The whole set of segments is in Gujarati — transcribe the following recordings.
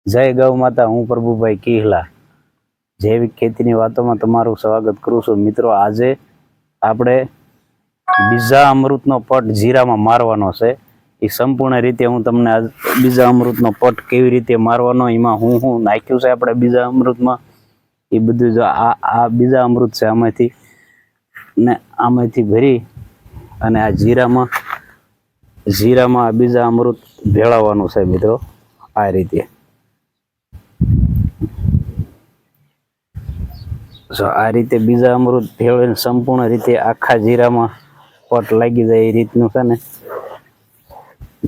જય ગૌ માતા. હું પ્રભુભાઈ કિહલા જૈવિક ખેતીની વાતોમાં તમારું સ્વાગત કરું છું. મિત્રો, આજે આપણે બીજા અમૃતનો પટ જીરામાં મારવાનો છે. એ સંપૂર્ણ રીતે હું તમને બીજા અમૃતનો પટ કેવી રીતે મારવાનો, એમાં હું નાખ્યું છે આપણે બીજા અમૃતમાં, એ બધું જો આ બીજા અમૃત છે, આમાંથી ભરી અને આ જીરામાં બીજા અમૃત ભેળવવાનું છે. મિત્રો, આ રીતે આ રીતે બીજા અમૃત ભેળવીને સંપૂર્ણ રીતે આખા જીરામાં પટ લાગી જાય એ રીતનું છે ને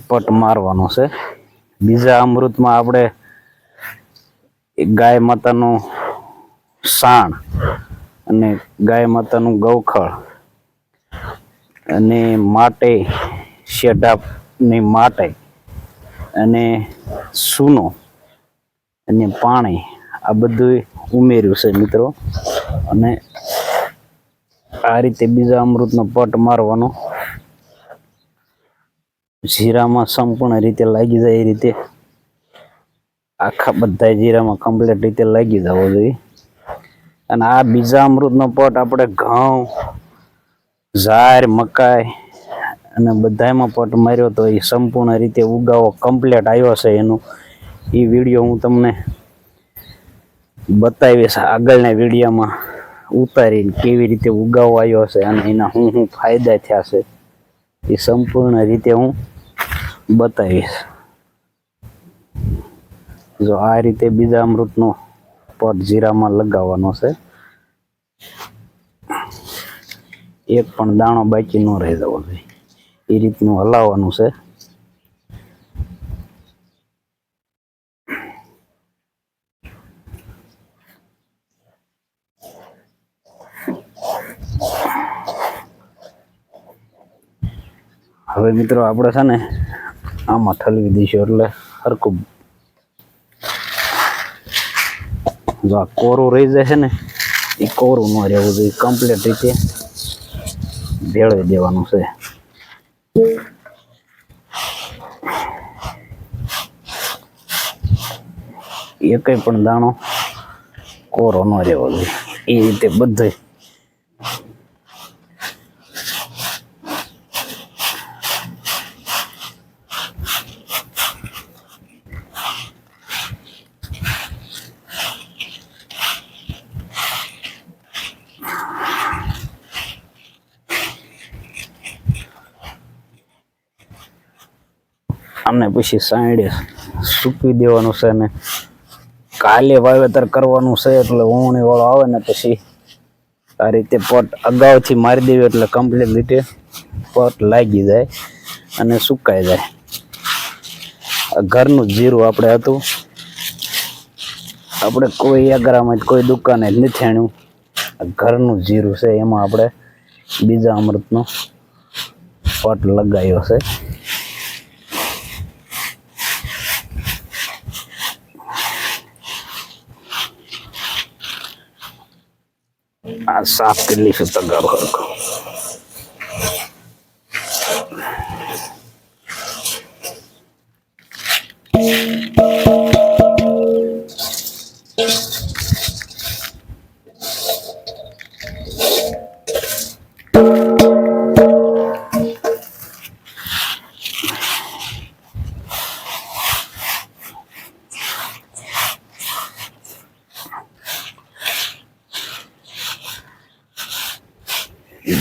પટ મારવાનો છે. બીજા અમૃતમાં આપણે ગાય માતાનું સાણ અને ગાય માતાનું ગૌખળ અને માટે શેઢાની માટે અને સૂનો અને પાણી, આ બધું ઉમેર્યું છે. મિત્રો, અને આ રીતે બીજા અમૃતનો પટ મારવાનો, જીરામાં સંપૂર્ણ રીતે લાગી જાય એ રીતે આખા બધા જીરામાં કમ્પ્લીટ રીતે લાગી જવો જોઈએ. અને આ બીજા અમૃતનો પટ આપણે ઘઉં, ઝાર, મકાઈ અને બધામાં પટ માર્યો તો એ સંપૂર્ણ રીતે ઉગાવો કમ્પ્લીટ આવ્યો છે. એનું એ વિડીયો હું તમને બતાવીશ આગળના વિડીયોમાં ઉતારીને, કેવી રીતે ઉગાવો આવ્યો છે અને એના શું ફાયદા થયા છે એ સંપૂર્ણ રીતે હું બતાવીશ. જો આ રીતે બીજા અમૃતનો પટ જીરામાં લગાવવાનો છે, એક પણ દાણો બાકી ન રહી જવો જોઈએ, એ રીતનું હલાવવાનું છે. હવે મિત્રો, આપણે છે ને આમાં ઠલવી દઈશું એટલે હરખું જો આ કોરું રહી જાય છે ને, એ કોરું ન રહેવું જોઈએ, કમ્પ્લીટ રીતે ભેળવી દેવાનું છે. એકય પણ દાણો કોરો ન રહેવો જોઈએ, એ રીતે બધે અને પછી સાંજે સૂકવી દેવાનું છે. ને કાલે વાવેતર કરવાનું છે, એટલે ઊંણી વાળો આવે ને પછી આ રીતે પટ અગાઉથી મારી દેવી એટલે કમ્પ્લીટ રીતે પટ લાગી જાય અને સુકાઈ જાય. ઘરનું જીરું આપણે હતું, આપણે કોઈ અગરામાં કોઈ દુકાને જ નથી આણ્યું, ઘરનું જીરું છે. એમાં આપણે બીજા અમૃતનો પટ લગાવ્યો છે. આ સાફ કરી લઈશું તગારો હરખો.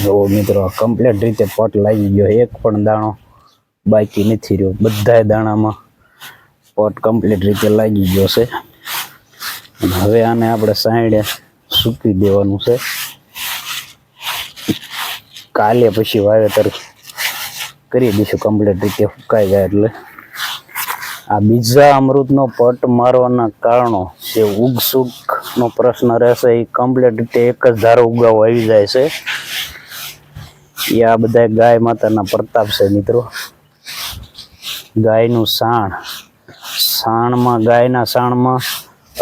જો મિત્રો, કમ્પ્લીટ રીતે પટ લાગી ગયો, એક પણ દાણો બાકી નથી રહ્યો, બધા દાણામાં પટ કમ્પ્લીટ રીતે લાગી ગયો છે. હવે આને આપણે સાંજે સૂકવી દેવાનું છે. કાલે પછી વાવેતર કરી દઈશું, કમ્પ્લીટ રીતે સુકાઈ જાય એટલે. આ બીજા અમૃતનો પટ મારવાના કારણો જે ઉગસુકનો પ્રશ્ન રહેશે, એ કમ્પ્લીટ રીતે એક જ ધારો ઉગાવો આવી જાય છે. એ આ બધા ગાય માતાના પ્રતાપ છે. મિત્રો, ગાયનું ગાયના સાણમાં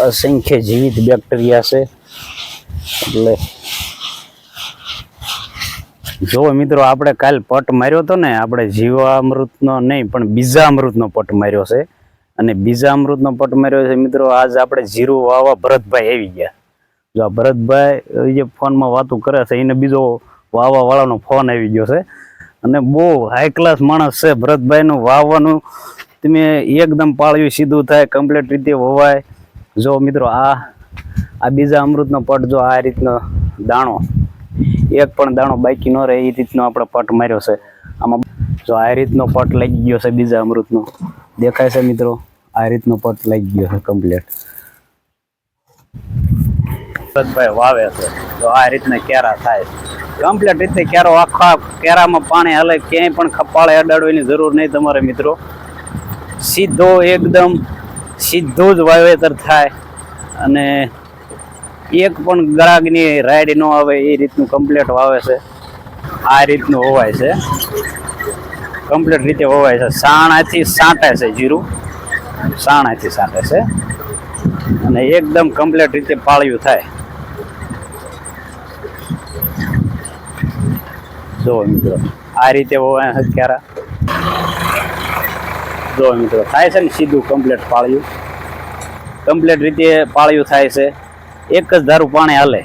અસંખ્ય જીવિત બેક્ટેરિયા છે. એટલે જો મિત્રો, આપણે કાલ પટ માર્યો હતો ને, આપણે જીવામૃતનો નહીં પણ બીજા અમૃતનો પટ માર્યો છે. અને બીજા અમૃતનો પટ માર્યો છે મિત્રો. આજ આપણે જીરું વાવવા ભરતભાઈ આવી ગયા. જો આ ભરતભાઈ જે ફોનમાં વાતો કરે છે એને બીજો વાવવા વાળાનો ફોન આવી ગયો છે. અને બહુ હાઈ ક્લાસ માણસ છે ભરતભાઈનું. વાવવાનું તમે એકદમ પાળ્યું સીધું થાય, કમ્પ્લીટ રીતે વવાય. જો મિત્રો આ બીજા અમૃતનો પટ, જો આ રીતનો દાણો, એક પણ દાણો બાકી ન રહે એ રીતનો આપણે પટ માર્યો છે. આમાં જો આ રીતનો પટ લાગી ગયો છે બીજા અમૃતનો, દેખાય છે મિત્રો? આ રીતનો પટ લાગી ગયો છે કમ્પ્લીટ. ભરતભાઈ વાવે છે. જો આ રીતના કેરા થાય કમ્પ્લીટ રીતે. કેરો આખા કેરામાં પાણી હાલે, ક્યાંય પણ ખપાળે અડાડવાની જરૂર નહીં તમારે મિત્રો. સીધો એકદમ સીધું જ વાવેતર થાય અને એક પણ ગ્રાહકની રાઈડ ન આવે એ રીતનું કમ્પ્લીટ વાવે છે. આ રીતનું હોવાય છે, કમ્પ્લીટ રીતે હોવાય છે. સાણાથી સાંટે છે જીરું, સાણાથી સાંટે છે અને એકદમ કમ્પ્લીટ રીતે પાળ્યું થાય. જો મિત્રો આ રીતે હોવાય છે ક્યારા. જો મિત્રો થાય છે ને સીધું કમ્પ્લીટ પાળ્યું, કમ્પ્લીટ રીતે પાળ્યું થાય છે. એક જ ધારું પાણી હાલે.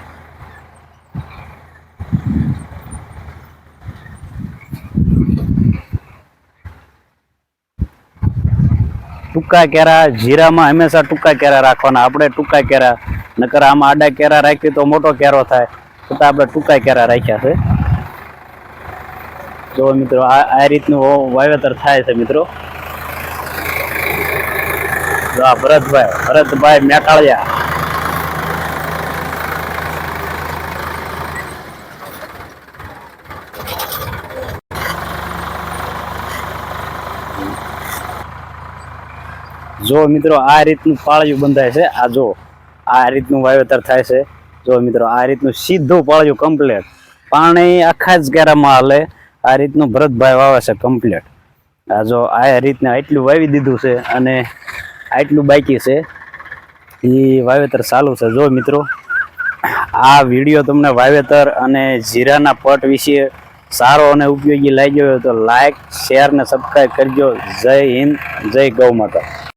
ટૂંકા કેરા જીરામાં હંમેશા ટૂંકા કેરા રાખવાના આપણે. ટૂંકા કેરા, નકર આમાં આડા કેરા રાખીએ તો મોટો કેરો થાય, છતાં આપણે ટૂંકા કેરા રાખ્યા છે. જો મિત્રો આ રીતનું વાવેતર થાય છે મિત્રો. જો આ ભરતભાઈ મેટાળિયા. જો મિત્રો આ રીતનું પાળિયું બંધાય છે. આ જો આ રીતનું વાવેતર થાય છે. જો મિત્રો આ રીતનું સીધું પાળિયું કમ્પ્લીટ, પાણી આખા જ કેરામાં હાલે. આ રીતનું ભરતભાઈ વાવે છે કમ્પ્લીટ. આ જો આ રીતને આટલું વાવી દીધું છે અને આટલું બાકી છે એ વાવેતર ચાલુ છે. જો મિત્રો આ વિડીયો તમને વાવેતર અને જીરાના પટ વિશે સારો અને ઉપયોગી લાગ્યો હોય તો લાઈક, શેર ને સબસ્ક્રાઈબ કરજો. જય હિન્દ, જય ગૌ માતા.